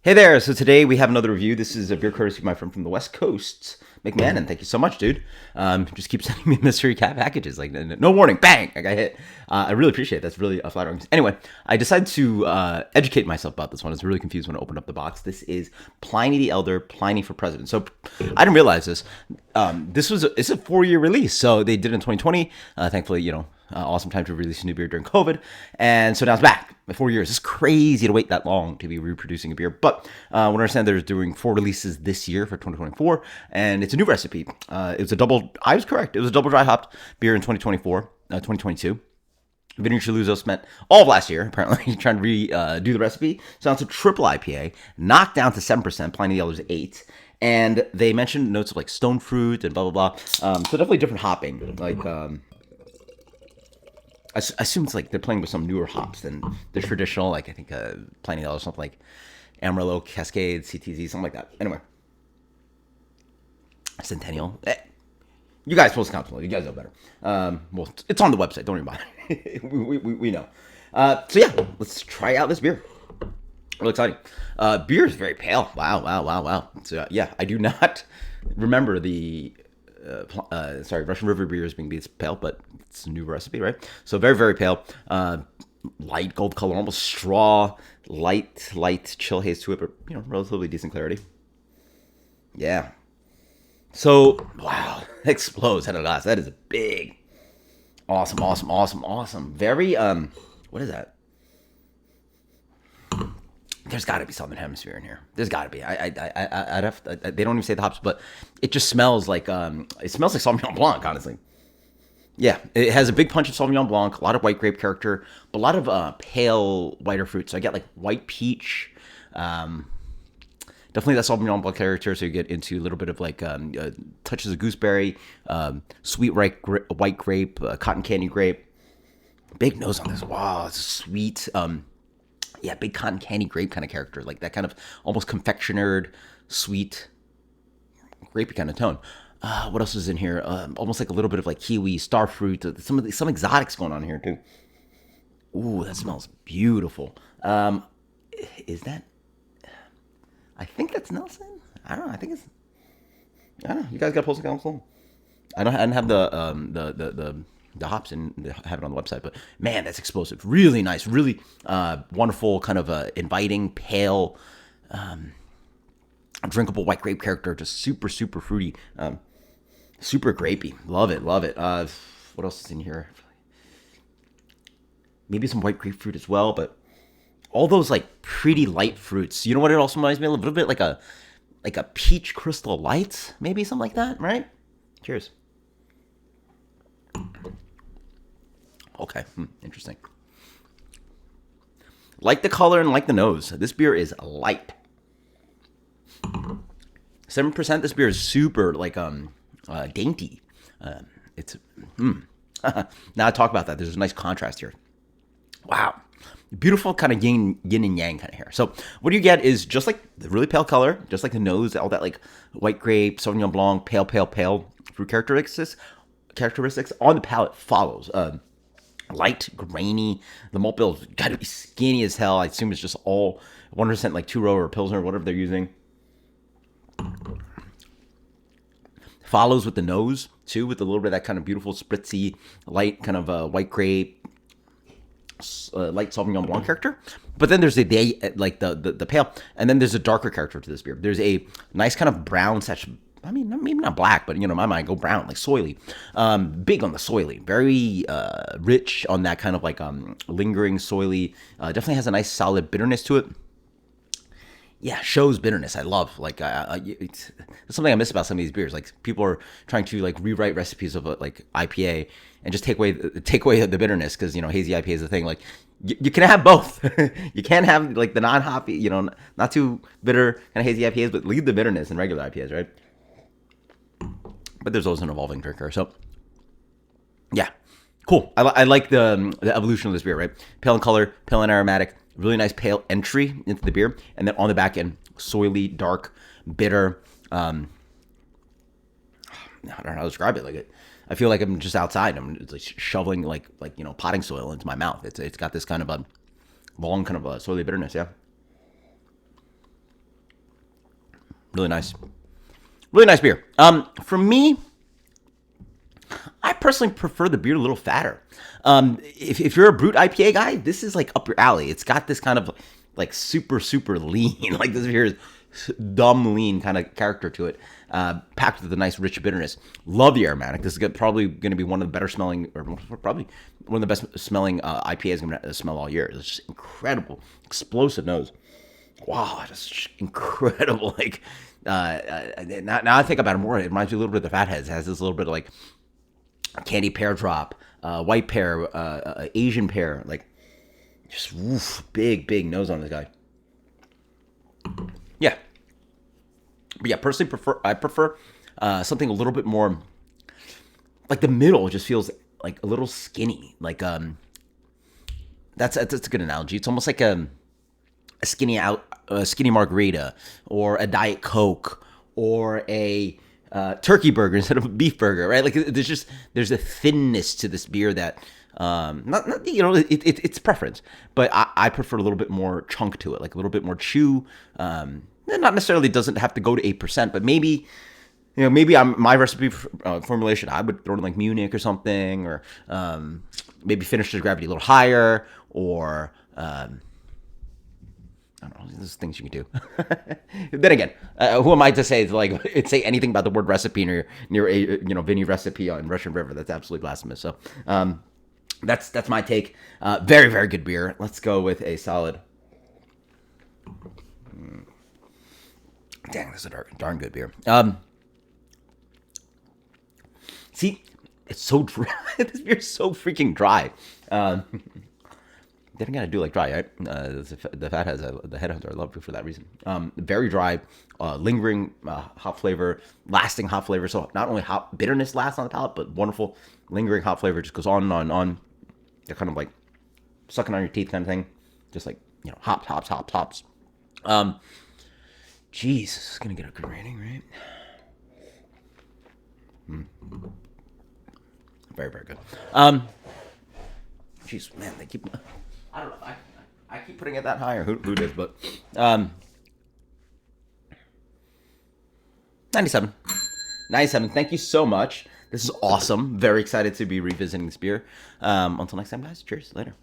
Hey there, so today we have another review. This is a beer courtesy of my friend from the West Coast, McMahon. Thank you so much, dude. Just keep sending me mystery cat packages. Like, no warning, bang, I got hit. I really appreciate it. That's really flattering. Anyway, I decided to educate myself about this one. I was really confused when I opened up the box. This is Pliny the Elder, Pliny for President. So I didn't realize this. It's a 4-year release. So they did it in 2020. Thankfully, awesome time to release a new beer during COVID. And so now it's back. 4 years. It's crazy to wait that long to be reproducing a beer. But I understand they're doing 4 releases this year for 2024. And it's a new recipe. It was a double, I was correct. It was a double dry hopped beer in 2022. Vinny Chiluzzo spent all of last year, apparently, trying to redo the recipe. So now it's a triple IPA, knocked down to 7%. Pliny the Elder's 8. And they mentioned notes of like stone fruit and blah, blah, blah. So definitely different hopping. Like, I assume it's like they're playing with some newer hops than the traditional, like I think Pliny or something like Amarillo, Cascade, CTZ, something like that. Anyway, Centennial. You guys post accountable. You guys know better. Well, it's on the website. Don't worry about it. we know. So yeah, let's try out this beer. Real exciting. Beer is very pale. Wow. So yeah, I do not remember the Russian River beer is being pale, but it's a new recipe, right? So very, very pale, light gold color, almost straw, light chill haze to it, but relatively decent clarity. Yeah. So wow, explodes head of glass. That is a big, awesome. Very what is that? There's got to be Southern Hemisphere in here. There's got to be. I'd have. They don't even say the hops, but it just smells like it smells like Sauvignon Blanc, honestly. Yeah, it has a big punch of Sauvignon Blanc, a lot of white grape character, but a lot of pale whiter fruit. So I get like white peach, definitely that Sauvignon Blanc character. So you get into a little bit of like touches of gooseberry, sweet white grape, cotton candy grape. Big nose on this. Wow, it's sweet. Yeah, big cotton candy grape kind of character, like that kind of almost confectionered, sweet, grapey kind of tone. What else is in here? Almost like a little bit of like kiwi, starfruit, some exotics going on here too. Ooh, that smells beautiful. Is that? I think that's Nelson. I don't know. I don't know. You guys got Postal Council? I didn't have the hops and have it on the website, but man, that's explosive. Really nice, really wonderful, kind of inviting, pale, drinkable white grape character. Just super fruity, super grapey. Love it. What else is in here? Maybe some white grapefruit as well, but all those like pretty light fruits. You know what? It also reminds me a little bit like a peach crystal light, maybe something like that, right? Cheers. Okay, interesting. Like the color and like the nose, this beer is light. 7%. This beer is super like dainty. It's now I talk about that. There's a nice contrast here. Wow, beautiful kind of yin and yang kind of here. So what you get is just like the really pale color, just like the nose, all that like white grape, Sauvignon Blanc, pale fruit characteristics on the palate follows. Light, grainy. The malt bill's got to be skinny as hell. I assume it's just all 100% like 2-row or Pilsner or whatever they're using. Follows with the nose too, with a little bit of that kind of beautiful spritzy, light kind of white grape, light Sauvignon Blanc character. But then there's the pale, and then there's a darker character to this beer. There's a nice kind of brown I mean, maybe not black, but in my mind, go brown, like soily. Big on the soily, very rich on that kind of like lingering soily. Definitely has a nice solid bitterness to it. Yeah, shows bitterness. I love it's something I miss about some of these beers. Like people are trying to like rewrite recipes of like IPA and just take away the bitterness because hazy IPA is the thing. Like you can have both. You can have like the non-hoppy, not too bitter kind of hazy IPAs, but leave the bitterness in regular IPAs, right? But there's always an evolving drinker. So, yeah, cool. I like the evolution of this beer, right? Pale in color, pale and aromatic, really nice pale entry into the beer. And then on the back end, soily, dark, bitter. I don't know how to describe it. Like I feel like I'm just outside. I'm just like shoveling like potting soil into my mouth. It's got this kind of a long kind of a soily bitterness, yeah. Really nice. Really nice beer. For me, I personally prefer the beer a little fatter. If you're a brute IPA guy, this is like up your alley. It's got this kind of like super lean, like this beer is dumb lean kind of character to it, packed with a nice rich bitterness. Love the aromatic. This is probably going to be one of the better smelling, or probably one of the best smelling IPAs I'm going to smell all year. It's just incredible, explosive nose. Wow, just incredible. Like now I think about it more, it reminds me a little bit of the Fatheads. It has this little bit of like candy pear drop, white pear, Asian pear, like just big nose on this guy. Yeah, but yeah, personally I prefer something a little bit more like the middle. Just feels like a little skinny. Like that's a good analogy. It's almost like a skinny margarita, or a Diet Coke, or a turkey burger instead of a beef burger, right? Like there's a thinness to this beer that not it's preference, but I prefer a little bit more chunk to it, like a little bit more chew. Not necessarily doesn't have to go to 8%, but maybe my recipe formulation, I would throw in like Munich or something, or maybe finish the gravity a little higher, or I don't know. There's things you can do. Then again, who am I to say say anything about the word recipe near a Vinny recipe on Russian River? That's absolutely blasphemous. So that's my take. Very good beer. Let's go with a solid. Dang, this is a darn good beer. See, it's so dry. This beer's so freaking dry. They don't gotta do like dry, right? The Fatheads, the Headhunter, I love it for that reason. Very dry, lingering hop flavor, lasting hop flavor. So not only hop bitterness lasts on the palate, but wonderful lingering hop flavor just goes on and on and on. They're kind of like sucking on your teeth kind of thing. Just like, hops. Jeez, this is gonna get a good rating, right? Very good. Jeez, man, they keep. I don't know. I keep putting it that higher. Who does? But 97. Thank you so much. This is awesome. Very excited to be revisiting this beer. Until next time, guys. Cheers. Later.